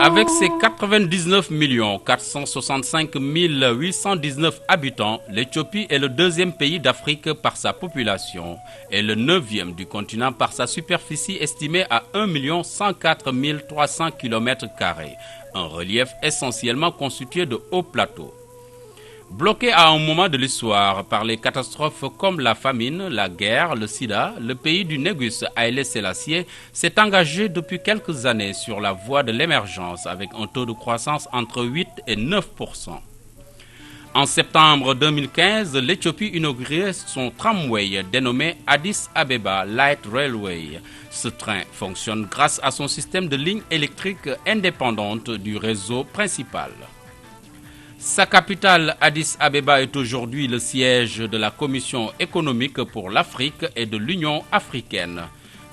Avec ses 99 465 819 habitants, l'Éthiopie est le deuxième pays d'Afrique par sa population et le 9e du continent par sa superficie estimée à 1 104 300 km², un relief essentiellement constitué de hauts plateaux. Bloqué à un moment de l'histoire par les catastrophes comme la famine, la guerre, le sida, le pays du Négus Haïlé Sélassié s'est engagé depuis quelques années sur la voie de l'émergence avec un taux de croissance entre 8 et 9%. En septembre 2015, l'Éthiopie inaugurait son tramway dénommé Addis Abeba Light Railway. Ce train fonctionne grâce à son système de lignes électriques indépendantes du réseau principal. Sa capitale, Addis Abeba, est aujourd'hui le siège de la Commission économique pour l'Afrique et de l'Union africaine.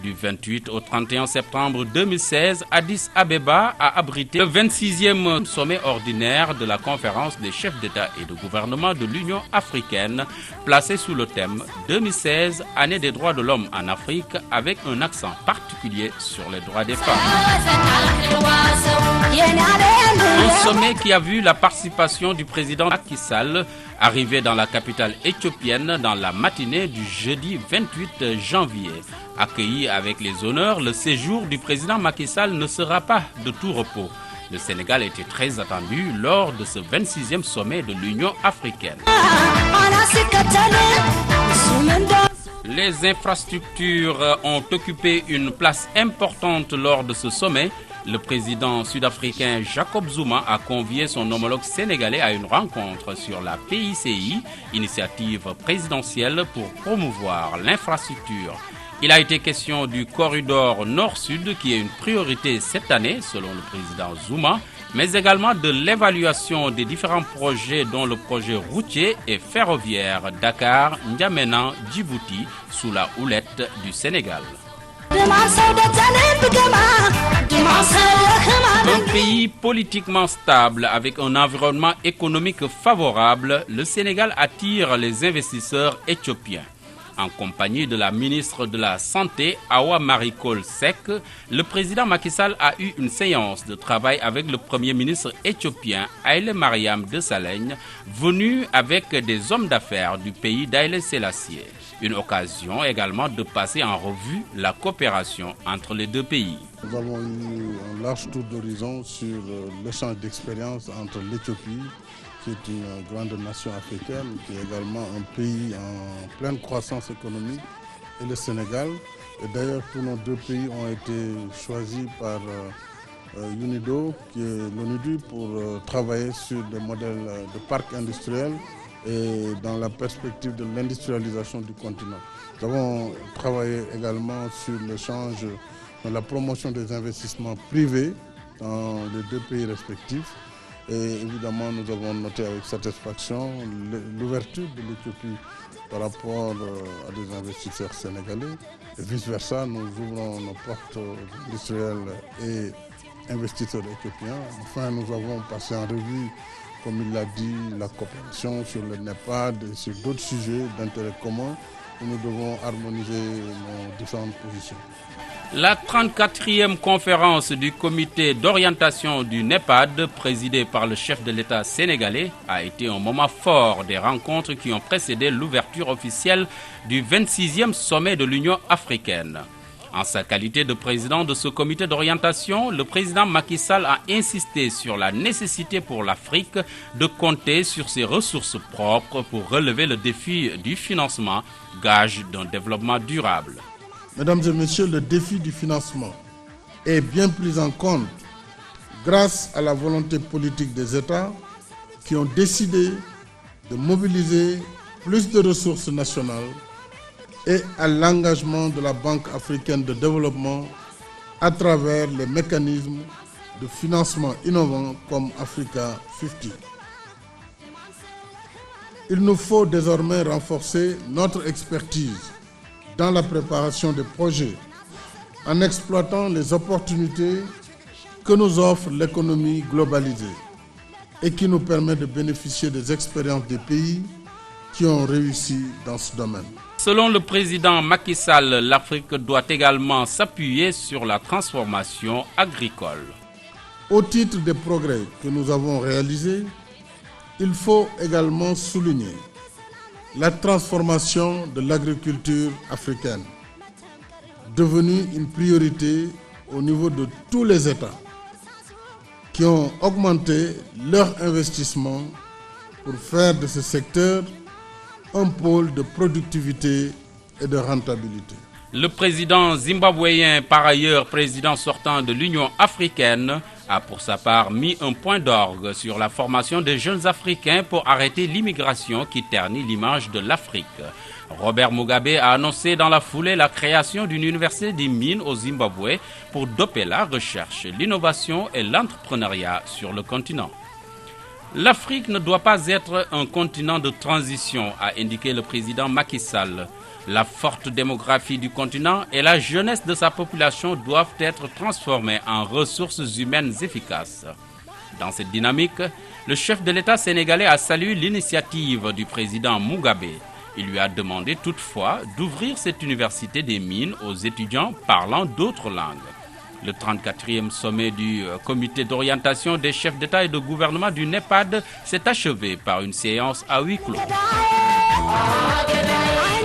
Du 28 au 31 septembre 2016, Addis Abeba a abrité le 26e sommet ordinaire de la conférence des chefs d'État et de gouvernement de l'Union africaine, placé sous le thème 2016, année des droits de l'homme en Afrique, avec un accent particulier sur les droits des femmes. Un sommet qui a vu la participation du président Macky Sall, arrivé dans la capitale éthiopienne dans la matinée du jeudi 28 janvier. Accueilli avec les honneurs, le séjour du président Macky Sall ne sera pas de tout repos. Le Sénégal était très attendu lors de ce 26e sommet de l'Union africaine. Les infrastructures ont occupé une place importante lors de ce sommet. Le président sud-africain Jacob Zuma a convié son homologue sénégalais à une rencontre sur la PICI, initiative présidentielle pour promouvoir l'infrastructure. Il a été question du corridor nord-sud qui est une priorité cette année selon le président Zuma, mais également de l'évaluation des différents projets dont le projet routier et ferroviaire Dakar-N'Djamena-Djibouti sous la houlette du Sénégal. Un pays politiquement stable avec un environnement économique favorable, le Sénégal attire les investisseurs éthiopiens. En compagnie de la ministre de la Santé, Awa Maricol Seck, le président Macky Sall a eu une séance de travail avec le premier ministre éthiopien Haïlé Mariam Desalegn, venu avec des hommes d'affaires du pays d'Haïlé Sélassié. Une occasion également de passer en revue la coopération entre les deux pays. Nous avons eu un large tour d'horizon sur l'échange d'expériences entre l'Éthiopie, qui est une grande nation africaine, qui est également un pays en pleine croissance économique, et le Sénégal. Et d'ailleurs, tous nos deux pays ont été choisis par UNIDO, qui est l'ONUDI, pour travailler sur des modèles de parcs industriels et dans la perspective de l'industrialisation du continent. Nous avons travaillé également sur l'échange, la promotion des investissements privés dans les deux pays respectifs. Et évidemment, nous avons noté avec satisfaction l'ouverture de l'Éthiopie par rapport à des investisseurs sénégalais. Et vice-versa, nous ouvrons nos portes industrielles et investisseurs éthiopiens. Enfin, nous avons passé en revue, comme il l'a dit, la coopération sur le NEPAD et sur d'autres sujets d'intérêt commun où nous devons harmoniser nos différentes positions. La 34e conférence du comité d'orientation du NEPAD, présidée par le chef de l'État sénégalais, a été un moment fort des rencontres qui ont précédé l'ouverture officielle du 26e sommet de l'Union africaine. En sa qualité de président de ce comité d'orientation, le président Macky Sall a insisté sur la nécessité pour l'Afrique de compter sur ses ressources propres pour relever le défi du financement, gage d'un développement durable. Mesdames et messieurs, le défi du financement est bien pris en compte grâce à la volonté politique des États qui ont décidé de mobiliser plus de ressources nationales et à l'engagement de la Banque africaine de développement à travers les mécanismes de financement innovants comme Africa 50. Il nous faut désormais renforcer notre expertise dans la préparation des projets, en exploitant les opportunités que nous offre l'économie globalisée et qui nous permet de bénéficier des expériences des pays qui ont réussi dans ce domaine. Selon le président Macky Sall, l'Afrique doit également s'appuyer sur la transformation agricole. Au titre des progrès que nous avons réalisés, il faut également souligner la transformation de l'agriculture africaine, devenue une priorité au niveau de tous les États, qui ont augmenté leur investissement pour faire de ce secteur un pôle de productivité et de rentabilité. Le président zimbabwéen, par ailleurs président sortant de l'Union africaine, a pour sa part mis un point d'orgue sur la formation des jeunes Africains pour arrêter l'immigration qui ternit l'image de l'Afrique. Robert Mugabe a annoncé dans la foulée la création d'une université des mines au Zimbabwe pour doper la recherche, l'innovation et l'entrepreneuriat sur le continent. L'Afrique ne doit pas être un continent de transition, a indiqué le président Macky Sall. La forte démographie du continent et la jeunesse de sa population doivent être transformées en ressources humaines efficaces. Dans cette dynamique, le chef de l'État sénégalais a salué l'initiative du président Mugabe. Il lui a demandé toutefois d'ouvrir cette université des mines aux étudiants parlant d'autres langues. Le 34e sommet du comité d'orientation des chefs d'État et de gouvernement du NEPAD s'est achevé par une séance à huis clos.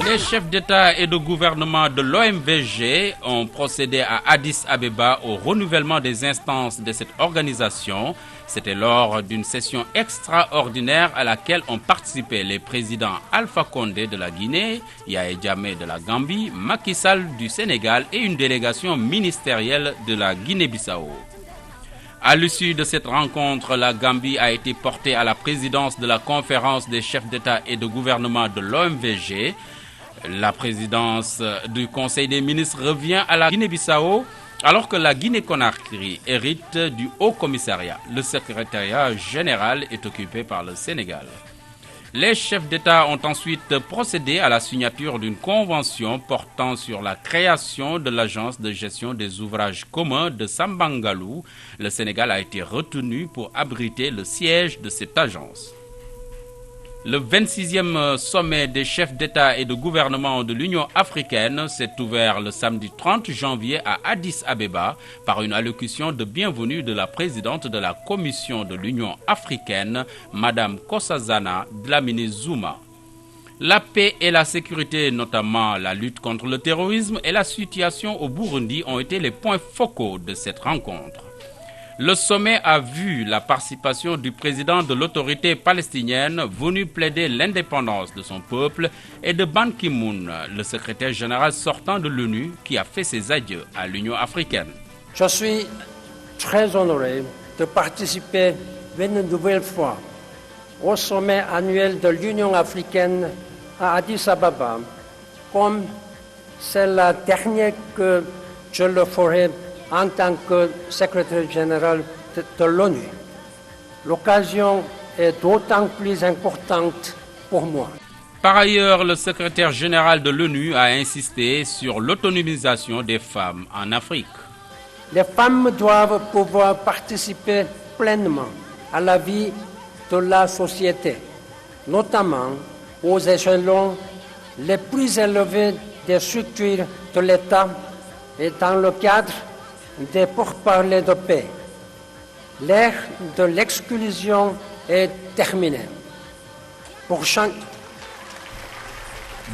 Les chefs d'État et de gouvernement de l'OMVG ont procédé à Addis Abeba au renouvellement des instances de cette organisation. C'était lors d'une session extraordinaire à laquelle ont participé les présidents Alpha Condé de la Guinée, Yahya Jammeh de la Gambie, Macky Sall du Sénégal et une délégation ministérielle de la Guinée-Bissau. À l'issue de cette rencontre, la Gambie a été portée à la présidence de la conférence des chefs d'État et de gouvernement de l'OMVG. La présidence du Conseil des ministres revient à la Guinée-Bissau, alors que la Guinée-Conakry hérite du Haut-Commissariat. Le secrétariat général est occupé par le Sénégal. Les chefs d'État ont ensuite procédé à la signature d'une convention portant sur la création de l'agence de gestion des ouvrages communs de Sambangalou. Le Sénégal a été retenu pour abriter le siège de cette agence. Le 26e sommet des chefs d'État et de gouvernement de l'Union africaine s'est ouvert le samedi 30 janvier à Addis Abeba par une allocution de bienvenue de la présidente de la Commission de l'Union africaine, Madame Nkosazana Dlamini Zuma. La paix et la sécurité, notamment la lutte contre le terrorisme et la situation au Burundi ont été les points focaux de cette rencontre. Le sommet a vu la participation du président de l'autorité palestinienne venu plaider l'indépendance de son peuple et de Ban Ki-moon, le secrétaire général sortant de l'ONU qui a fait ses adieux à l'Union africaine. Je suis très honoré de participer une nouvelle fois au sommet annuel de l'Union africaine à Addis Ababa, comme c'est la dernière que je le ferai en tant que secrétaire général de l'ONU. L'occasion est d'autant plus importante pour moi. Par ailleurs, le secrétaire général de l'ONU a insisté sur l'autonomisation des femmes en Afrique. Les femmes doivent pouvoir participer pleinement à la vie de la société, notamment aux échelons les plus élevés des structures de l'État et dans le cadre des pourparlers de paix. L'ère de l'exclusion est terminée. Pour chaque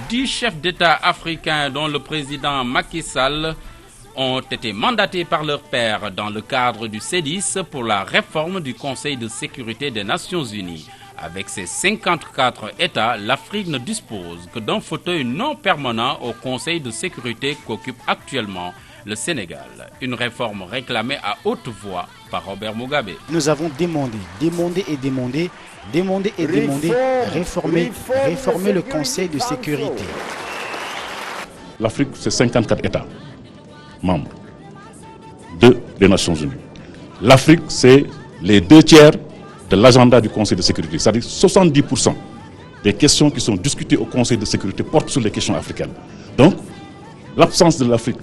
10 chefs d'État africains, dont le président Macky Sall, ont été mandatés par leur père dans le cadre du C10 pour la réforme du Conseil de sécurité des Nations Unies. Avec ses 54 États, l'Afrique ne dispose que d'un fauteuil non permanent au Conseil de sécurité qu'occupe actuellement le Sénégal. Une réforme réclamée à haute voix par Robert Mugabe. Nous avons demandé, réformer le Conseil de sécurité. L'Afrique, c'est 54 États membres des Nations Unies. L'Afrique, c'est les 2/3 de l'agenda du Conseil de sécurité. C'est-à-dire 70% des questions qui sont discutées au Conseil de sécurité portent sur les questions africaines. Donc, l'absence de l'Afrique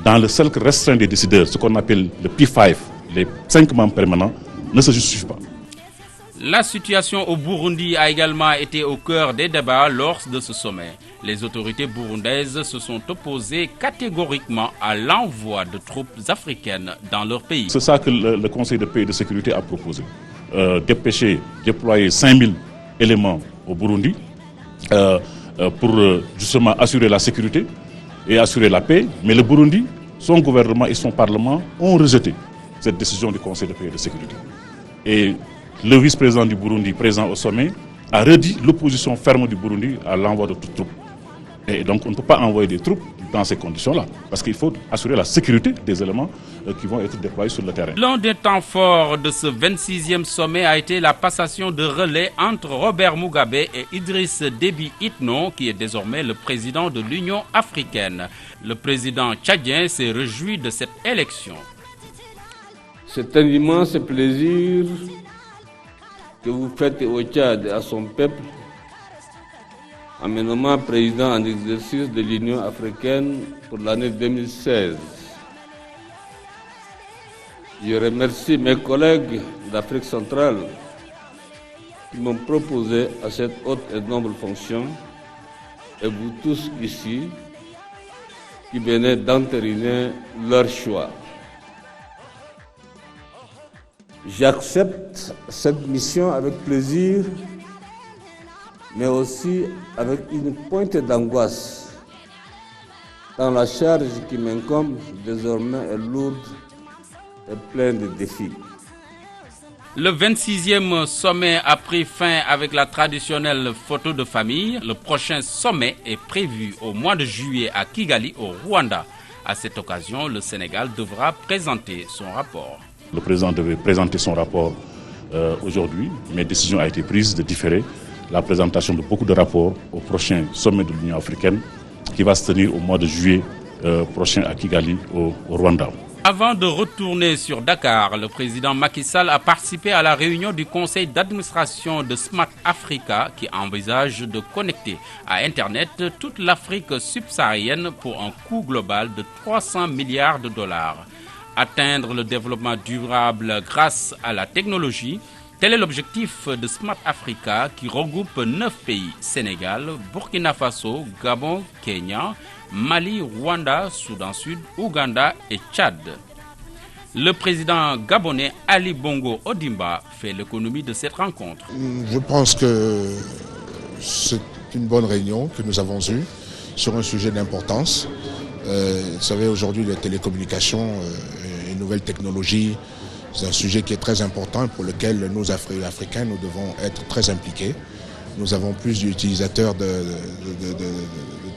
dans le cercle restreint des décideurs, ce qu'on appelle le P5, les 5 membres permanents, ne se justifie pas. La situation au Burundi a également été au cœur des débats lors de ce sommet. Les autorités burundaises se sont opposées catégoriquement à l'envoi de troupes africaines dans leur pays. C'est ça que le Conseil de paix et de sécurité a proposé. Déployer 5000 éléments au Burundi pour justement assurer la sécurité et assurer la paix. Mais le Burundi, son gouvernement et son parlement ont rejeté cette décision du Conseil de paix et de sécurité. Et le vice-président du Burundi, présent au sommet, a redit l'opposition ferme du Burundi à l'envoi de toutes troupes. Et donc on ne peut pas envoyer des troupes dans ces conditions-là, parce qu'il faut assurer la sécurité des éléments qui vont être déployés sur le terrain. L'un des temps forts de ce 26e sommet a été la passation de relais entre Robert Mugabe et Idriss Déby Itno, qui est désormais le président de l'Union africaine. Le président tchadien s'est réjoui de cette élection. C'est un immense plaisir que vous faites au Tchad et à son peuple en me nommant président en exercice de l'Union africaine pour l'année 2016. Je remercie mes collègues d'Afrique centrale qui m'ont proposé à cette haute et noble fonction et vous tous ici qui venez d'entériner leur choix. J'accepte cette mission avec plaisir, mais aussi avec une pointe d'angoisse, tant la charge qui m'incombe désormais est lourde et pleine de défis. Le 26e sommet a pris fin avec la traditionnelle photo de famille. Le prochain sommet est prévu au mois de juillet à Kigali, au Rwanda. À cette occasion, le Sénégal devra présenter son rapport. Le président devait présenter son rapport aujourd'hui, mais décision a été prise de différer la présentation de beaucoup de rapports au prochain sommet de l'Union africaine qui va se tenir au mois de juillet prochain à Kigali, au Rwanda. Avant de retourner sur Dakar, le président Macky Sall a participé à la réunion du conseil d'administration de Smart Africa qui envisage de connecter à Internet toute l'Afrique subsaharienne pour un coût global de 300 milliards de dollars. Atteindre le développement durable grâce à la technologie, tel est l'objectif de Smart Africa qui regroupe 9 pays, Sénégal, Burkina Faso, Gabon, Kenya, Mali, Rwanda, Soudan Sud, Ouganda et Tchad. Le président gabonais Ali Bongo Ondimba fait l'économie de cette rencontre. Je pense que c'est une bonne réunion que nous avons eue sur un sujet d'importance. Vous savez, aujourd'hui, les télécommunications et nouvelles technologies, c'est un sujet qui est très important et pour lequel nous, Africains, nous devons être très impliqués. Nous avons plus d'utilisateurs de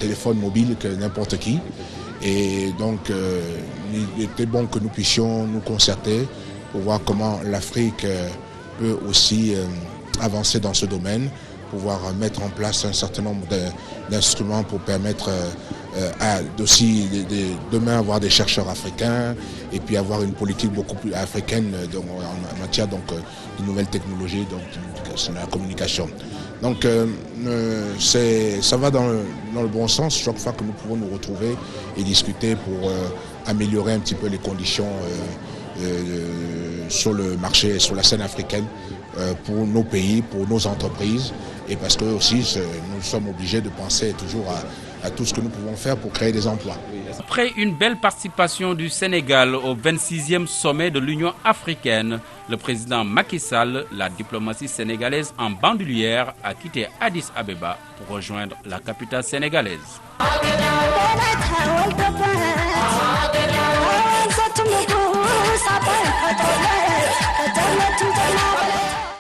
téléphones mobiles que n'importe qui. Et donc, il était bon que nous puissions nous concerter pour voir comment l'Afrique peut aussi avancer dans ce domaine, pouvoir mettre en place un certain nombre d'instruments pour permettre aussi demain avoir des chercheurs africains et puis avoir une politique beaucoup plus africaine en matière de nouvelles technologies, donc de la communication. Donc ça va dans le bon sens chaque fois que nous pouvons nous retrouver et discuter pour améliorer un petit peu les conditions sur le marché, sur la scène africaine pour nos pays, pour nos entreprises et parce que aussi nous sommes obligés de penser toujours à tout ce que nous pouvons faire pour créer des emplois. Après une belle participation du Sénégal au 26e sommet de l'Union africaine, le président Macky Sall, la diplomatie sénégalaise en bandoulière, a quitté Addis Abeba pour rejoindre la capitale sénégalaise.